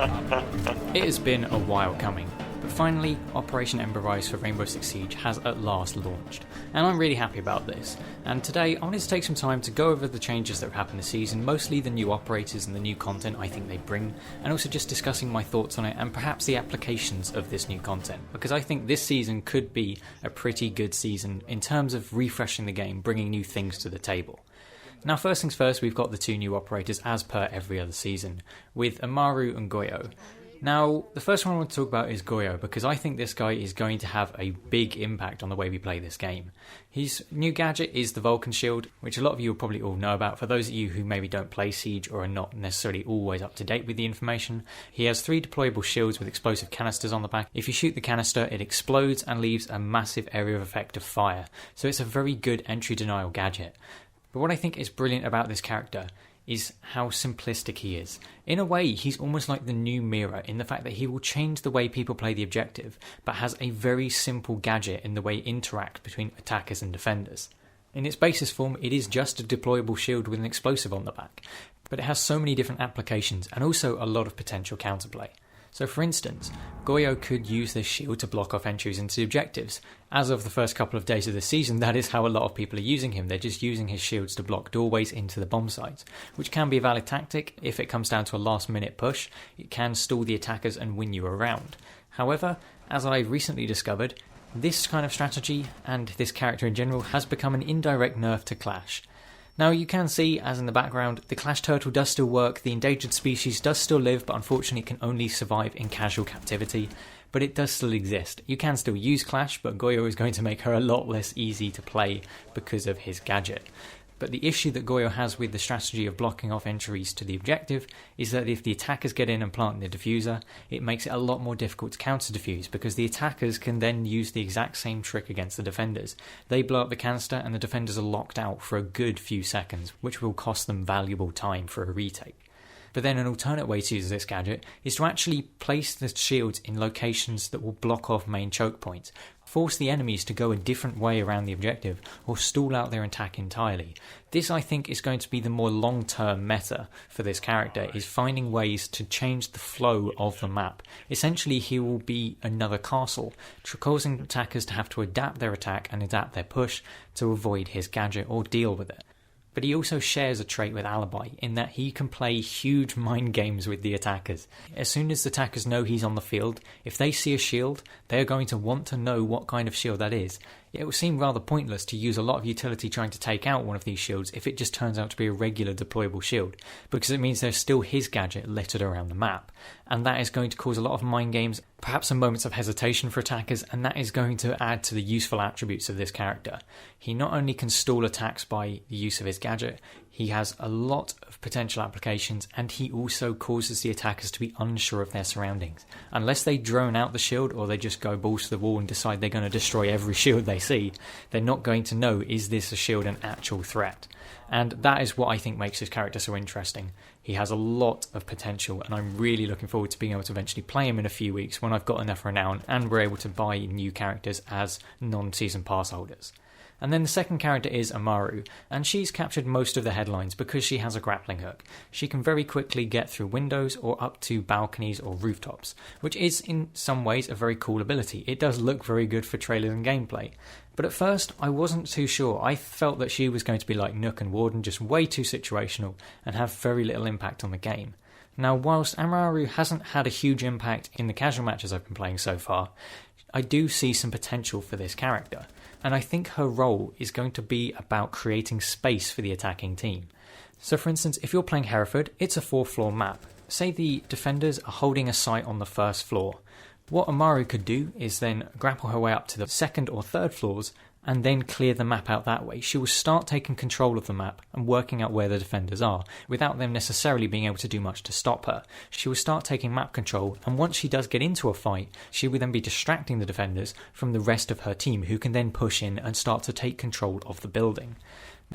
It has been a while coming, but finally Operation Ember Rise for Rainbow Six Siege has at last launched, and I'm really happy about this. And today I wanted to take some time to go over the changes that have happened this season, mostly the new operators and the new content I think they bring, and also just discussing my thoughts on it and perhaps the applications of this new content, because I think this season could be a pretty good season in terms of refreshing the game, bringing new things to the table. Now first things first, we've got the two new operators as per every other season, with Amaru and Goyo. Now, the first one I want to talk about is Goyo, because I think this guy is going to have a big impact on the way we play this game. His new gadget is the Vulcan Shield, which a lot of you will probably all know about. For those of you who maybe don't play Siege or are not necessarily always up to date with the information, he has 3 deployable shields with explosive canisters on the back. If you shoot the canister, it explodes and leaves a massive area of effect of fire, so it's a very good entry denial gadget. But what I think is brilliant about this character is how simplistic he is. In a way, he's almost like the new Mira in the fact that he will change the way people play the objective, but has a very simple gadget in the way it interacts between attackers and defenders. In its basis form, it is just a deployable shield with an explosive on the back, but it has so many different applications and also a lot of potential counterplay. So for instance, Goyo could use this shield to block off entries into the objectives. As of the first couple of days of the season, that is how a lot of people are using him. They're just using his shields to block doorways into the bomb sites, which can be a valid tactic. If it comes down to a last minute push, it can stall the attackers and win you around. However, as I recently discovered, this kind of strategy, and this character in general, has become an indirect nerf to Clash. Now you can see, as in the background, the Clash Turtle does still work, the endangered species does still live, but unfortunately it can only survive in casual captivity, but it does still exist. You can still use Clash, but Goyo is going to make her a lot less easy to play because of his gadget. But the issue that Goyo has with the strategy of blocking off entries to the objective is that if the attackers get in and plant the diffuser, it makes it a lot more difficult to counter-defuse, because the attackers can then use the exact same trick against the defenders. They blow up the canister and the defenders are locked out for a good few seconds, which will cost them valuable time for a retake. But then an alternate way to use this gadget is to actually place the shields in locations that will block off main choke points, force the enemies to go a different way around the objective, or stall out their attack entirely. This, I think, is going to be the more long-term meta for this character, is finding ways to change the flow of the map. Essentially, he will be another castle, causing attackers to have to adapt their attack and adapt their push to avoid his gadget or deal with it. But he also shares a trait with Alibi in that he can play huge mind games with the attackers. As soon as the attackers know he's on the field, if they see a shield, they're going to want to know what kind of shield that is. It will seem rather pointless to use a lot of utility trying to take out one of these shields if it just turns out to be a regular deployable shield, because it means there's still his gadget littered around the map, and that is going to cause a lot of mind games, perhaps some moments of hesitation for attackers, and that is going to add to the useful attributes of this character. He not only can stall attacks by the use of his gadget, he has a lot of potential applications, and he also causes the attackers to be unsure of their surroundings. Unless they drone out the shield or they just go balls to the wall and decide they're going to destroy every shield they see, they're not going to know, is this a shield an actual threat? And that is what I think makes his character so interesting. He has a lot of potential, and I'm really looking forward to being able to eventually play him in a few weeks when I've got enough renown and we're able to buy new characters as non-season pass holders. And then the second character is Amaru, and she's captured most of the headlines because she has a grappling hook. She can very quickly get through windows or up to balconies or rooftops, which is in some ways a very cool ability. It does look very good for trailers and gameplay. But at first I wasn't too sure. I felt that she was going to be like Nook and Warden, just way too situational and have very little impact on the game. Now, whilst Amaru hasn't had a huge impact in the casual matches I've been playing so far, I do see some potential for this character, and I think her role is going to be about creating space for the attacking team. So for instance, if you're playing Hereford, it's a 4-floor map. Say the defenders are holding a site on the first floor. What Amaru could do is then grapple her way up to the second or third floors and then clear the map out that way. She will start taking control of the map and working out where the defenders are, without them necessarily being able to do much to stop her. She will start taking map control, and once she does get into a fight, she will then be distracting the defenders from the rest of her team, who can then push in and start to take control of the building.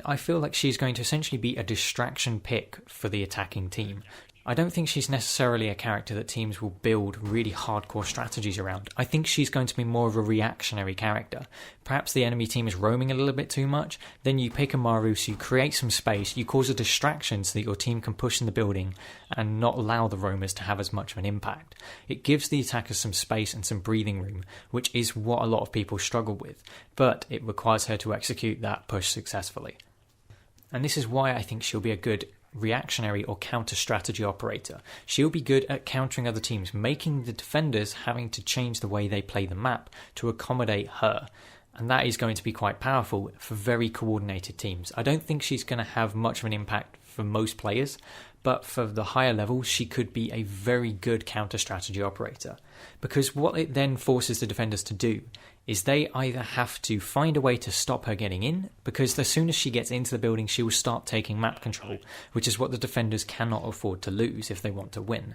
I feel like she's going to essentially be a distraction pick for the attacking team. I don't think she's necessarily a character that teams will build really hardcore strategies around. I think she's going to be more of a reactionary character. Perhaps the enemy team is roaming a little bit too much, then you pick Amaru, so you create some space, you cause a distraction so that your team can push in the building and not allow the roamers to have as much of an impact. It gives the attackers some space and some breathing room, which is what a lot of people struggle with, but it requires her to execute that push successfully. And this is why I think she'll be a good reactionary or counter strategy operator. She'll be good at countering other teams, making the defenders having to change the way they play the map to accommodate her. And that is going to be quite powerful for very coordinated teams. I don't think she's going to have much of an impact for most players, but for the higher levels, she could be a very good counter strategy operator. Because what it then forces the defenders to do is they either have to find a way to stop her getting in, because as soon as she gets into the building, she will start taking map control, which is what the defenders cannot afford to lose if they want to win.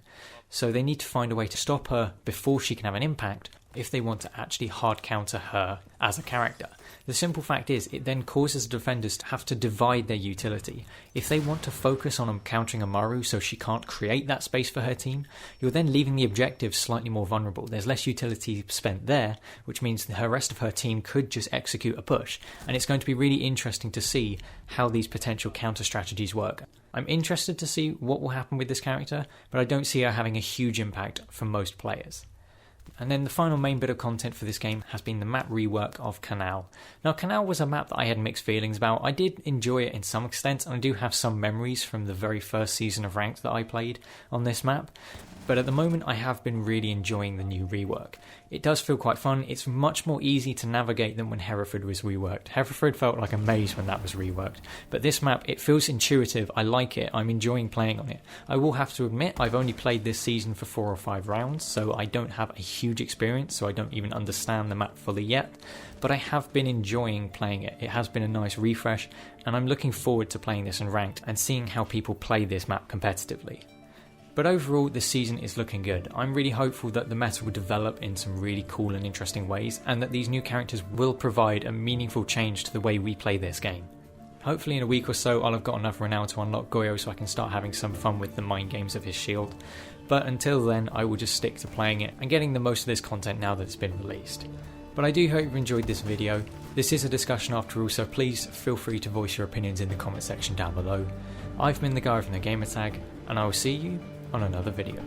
So they need to find a way to stop her before she can have an impact if they want to actually hard counter her as a character. The simple fact is, it then causes the defenders to have to divide their utility. If they want to focus on countering Amaru so she can't create that space for her team, you're then leaving the objective slightly more vulnerable. There's less utility spent there, which means the rest of her team could just execute a push, and it's going to be really interesting to see how these potential counter strategies work. I'm interested to see what will happen with this character, but I don't see her having a huge impact for most players. And then the final main bit of content for this game has been the map rework of Kanal. Now, Kanal was a map that I had mixed feelings about. I did enjoy it in some extent, and I do have some memories from the very first season of Ranked that I played on this map. But at the moment, I have been really enjoying the new rework. It does feel quite fun. It's much more easy to navigate than when Hereford was reworked. Hereford felt like a maze when that was reworked. But this map, it feels intuitive. I like it. I'm enjoying playing on it. I will have to admit, I've only played this season for 4 or 5 rounds, so I don't have a huge experience, so I don't even understand the map fully yet. But I have been enjoying playing it. It has been a nice refresh, and I'm looking forward to playing this in Ranked and seeing how people play this map competitively. But overall, this season is looking good. I'm really hopeful that the meta will develop in some really cool and interesting ways, and that these new characters will provide a meaningful change to the way we play this game. Hopefully in a week or so I'll have got enough renown to unlock Goyo so I can start having some fun with the mind games of his shield. But until then, I will just stick to playing it and getting the most of this content now that it's been released. But I do hope you enjoyed this video. This is a discussion after all, so please feel free to voice your opinions in the comment section down below. I've been the guy from the Gamertag, and I will see you on another video.